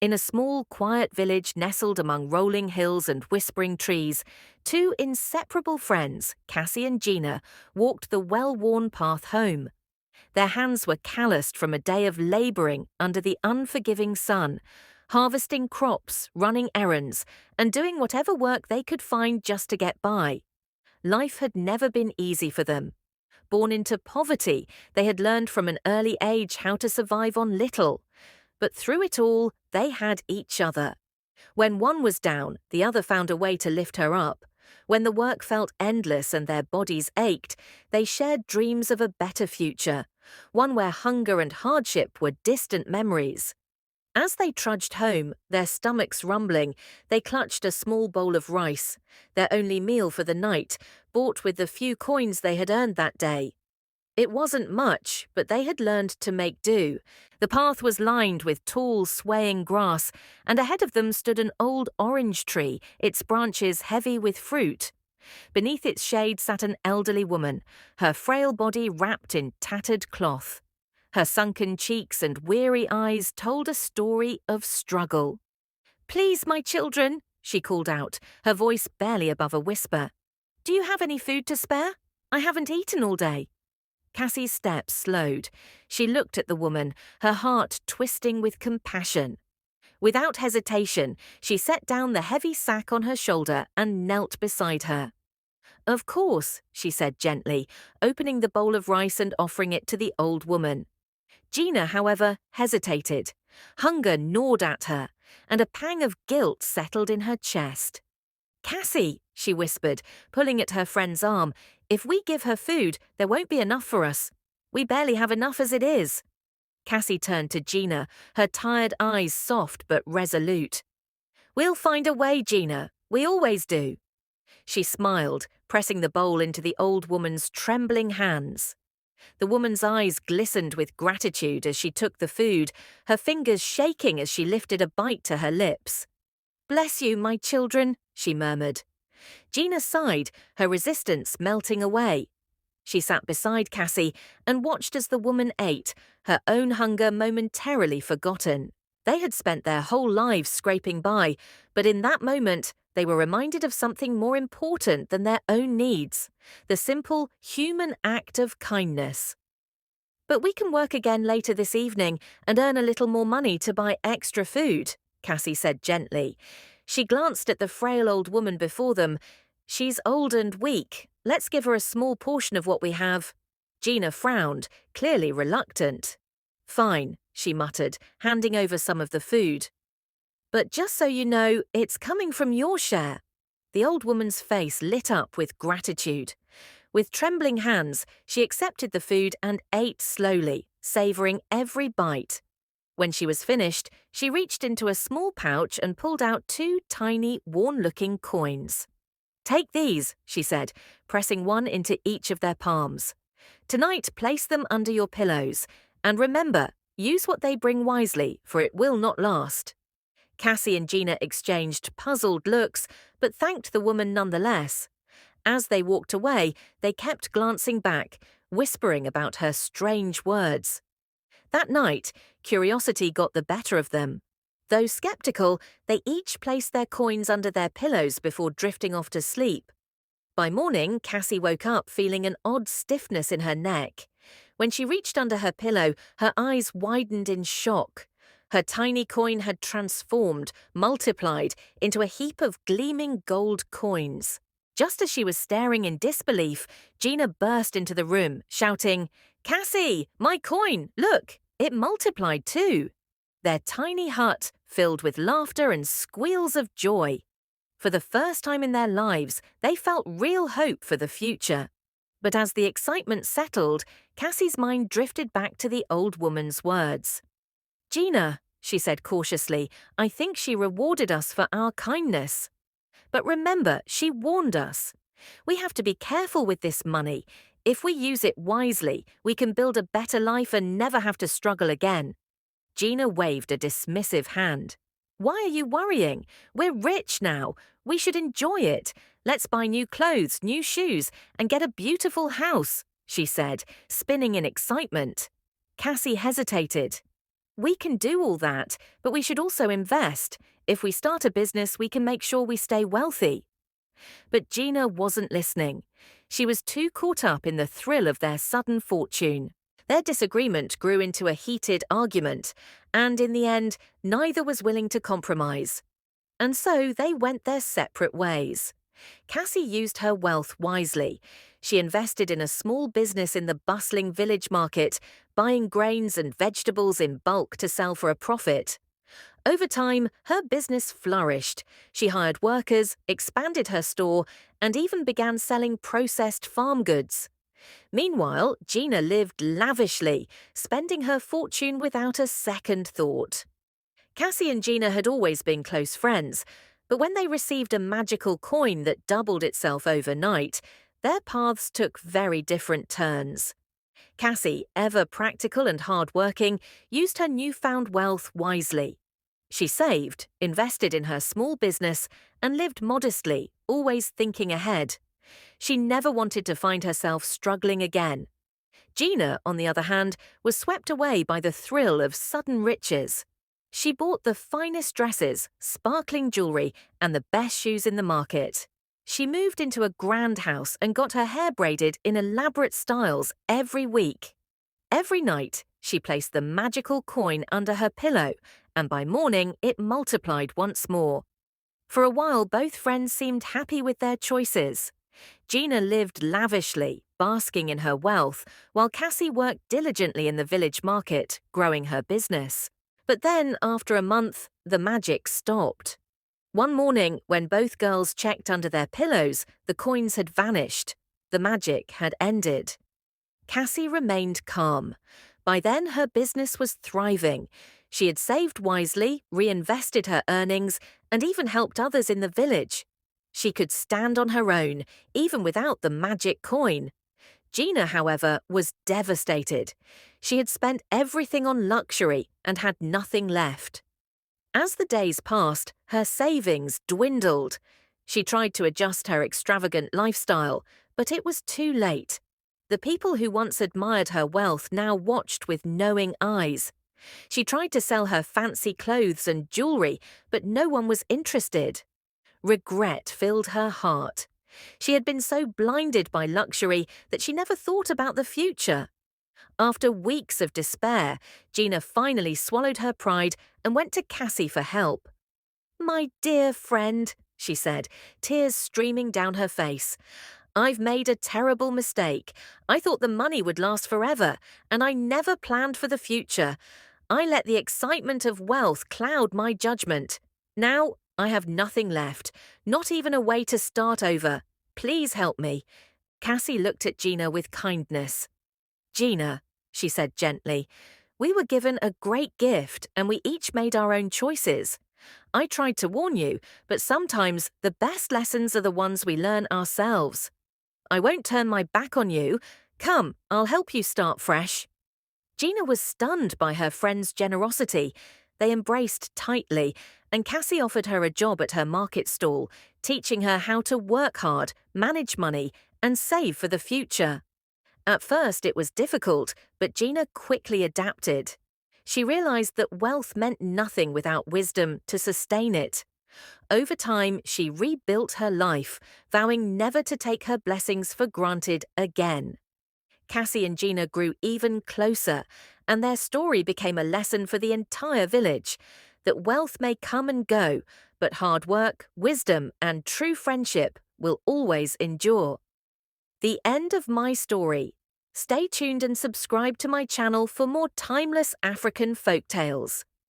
In a small, quiet village nestled among rolling hills and whispering trees, two inseparable friends, Cassie and Gina, walked the well-worn path home. Their hands were calloused from a day of labouring under the unforgiving sun, harvesting crops, running errands, and doing whatever work they could find just to get by. Life had never been easy for them. Born into poverty, they had learned from an early age how to survive on little. But through it all, they had each other. When one was down, the other found a way to lift her up. When the work felt endless and their bodies ached, they shared dreams of a better future, one where hunger and hardship were distant memories. As they trudged home, their stomachs rumbling, they clutched a small bowl of rice, their only meal for the night, bought with the few coins they had earned that day. It wasn't much, but they had learned to make do. The path was lined with tall, swaying grass, and ahead of them stood an old orange tree, its branches heavy with fruit. Beneath its shade sat an elderly woman, her frail body wrapped in tattered cloth. Her sunken cheeks and weary eyes told a story of struggle. "Please, my children," she called out, her voice barely above a whisper. "Do you have any food to spare? I haven't eaten all day." Cassie's steps slowed. She looked at the woman, her heart twisting with compassion. Without hesitation, she set down the heavy sack on her shoulder and knelt beside her. "Of course," she said gently, opening the bowl of rice and offering it to the old woman. Gina, however, hesitated. Hunger gnawed at her, and a pang of guilt settled in her chest. "Cassie," she whispered, pulling at her friend's arm, "if we give her food, there won't be enough for us. We barely have enough as it is." Cassie turned to Gina, her tired eyes soft but resolute. "We'll find a way, Gina. We always do." She smiled, pressing the bowl into the old woman's trembling hands. The woman's eyes glistened with gratitude as she took the food, her fingers shaking as she lifted a bite to her lips. "Bless you, my children," she murmured. Gina sighed, her resistance melting away. She sat beside Cassie and watched as the woman ate, her own hunger momentarily forgotten. They had spent their whole lives scraping by, but in that moment, they were reminded of something more important than their own needs, the simple human act of kindness. "But we can work again later this evening and earn a little more money to buy extra food," Cassie said gently. She glanced at the frail old woman before them. "She's old and weak. Let's give her a small portion of what we have." Gina frowned, clearly reluctant. "Fine," she muttered, handing over some of the food. "But just so you know, it's coming from your share." The old woman's face lit up with gratitude. With trembling hands, she accepted the food and ate slowly, savouring every bite. When she was finished, she reached into a small pouch and pulled out two tiny, worn-looking coins. "Take these," she said, pressing one into each of their palms. "Tonight, place them under your pillows. And remember, use what they bring wisely, for it will not last." Cassie and Gina exchanged puzzled looks, but thanked the woman nonetheless. As they walked away, they kept glancing back, whispering about her strange words. That night, curiosity got the better of them. Though skeptical, they each placed their coins under their pillows before drifting off to sleep. By morning, Cassie woke up feeling an odd stiffness in her neck. When she reached under her pillow, her eyes widened in shock. Her tiny coin had transformed, multiplied, into a heap of gleaming gold coins. Just as she was staring in disbelief, Gina burst into the room, shouting, "Cassie, my coin, look, it multiplied too." Their tiny hut filled with laughter and squeals of joy. For the first time in their lives, they felt real hope for the future. But as the excitement settled, Cassie's mind drifted back to the old woman's words. "Gina," she said cautiously, "I think she rewarded us for our kindness. But remember, she warned us. We have to be careful with this money. If we use it wisely, we can build a better life and never have to struggle again." Gina waved a dismissive hand. "Why are you worrying? We're rich now. We should enjoy it. Let's buy new clothes, new shoes, and get a beautiful house," she said, spinning in excitement. Cassie hesitated. We can do all that, but we should also invest. If we start a business, we can make sure we stay wealthy. But Gina wasn't listening. She was too caught up in the thrill of their sudden fortune. Their disagreement grew into a heated argument, and in the end, neither was willing to compromise. And so they went their separate ways. Cassie used her wealth wisely. She invested in a small business in the bustling village market, buying grains and vegetables in bulk to sell for a profit. Over time, her business flourished. She hired workers, expanded her store, and even began selling processed farm goods. Meanwhile, Gina lived lavishly, spending her fortune without a second thought. Cassie and Gina had always been close friends, but when they received a magical coin that doubled itself overnight, their paths took very different turns. Cassie, ever practical and hard-working, used her newfound wealth wisely. She saved, invested in her small business, and lived modestly, always thinking ahead. She never wanted to find herself struggling again. Gina, on the other hand, was swept away by the thrill of sudden riches. She bought the finest dresses, sparkling jewelry, and the best shoes in the market. She moved into a grand house and got her hair braided in elaborate styles every week. Every night, she placed the magical coin under her pillow, and by morning it multiplied once more. For a while, both friends seemed happy with their choices. Gina lived lavishly, basking in her wealth, while Cassie worked diligently in the village market, growing her business. But then, after a month, the magic stopped. One morning, when both girls checked under their pillows, the coins had vanished. The magic had ended. Cassie remained calm. By then, her business was thriving. She had saved wisely, reinvested her earnings, and even helped others in the village. She could stand on her own, even without the magic coin. Gina, however, was devastated. She had spent everything on luxury and had nothing left. As the days passed, her savings dwindled. She tried to adjust her extravagant lifestyle, but it was too late. The people who once admired her wealth now watched with knowing eyes. She tried to sell her fancy clothes and jewelry, but no one was interested. Regret filled her heart. She had been so blinded by luxury that she never thought about the future. After weeks of despair, Gina finally swallowed her pride and went to Cassie for help. "My dear friend," she said, tears streaming down her face, "I've made a terrible mistake. I thought the money would last forever, and I never planned for the future. I let the excitement of wealth cloud my judgment. Now I have nothing left, not even a way to start over. Please help me." Cassie looked at Gina with kindness. "Gina," she said gently, "we were given a great gift and we each made our own choices. I tried to warn you, but sometimes the best lessons are the ones we learn ourselves. I won't turn my back on you. Come, I'll help you start fresh." Gina was stunned by her friend's generosity. They embraced tightly, and Cassie offered her a job at her market stall, teaching her how to work hard, manage money, and save for the future. At first it was difficult, but Gina quickly adapted. She realized that wealth meant nothing without wisdom to sustain it. Over time, she rebuilt her life, vowing never to take her blessings for granted again. Cassie and Gina grew even closer, and their story became a lesson for the entire village, that wealth may come and go, but hard work, wisdom, and true friendship will always endure. The end of my story. Stay tuned and subscribe to my channel for more timeless African folktales.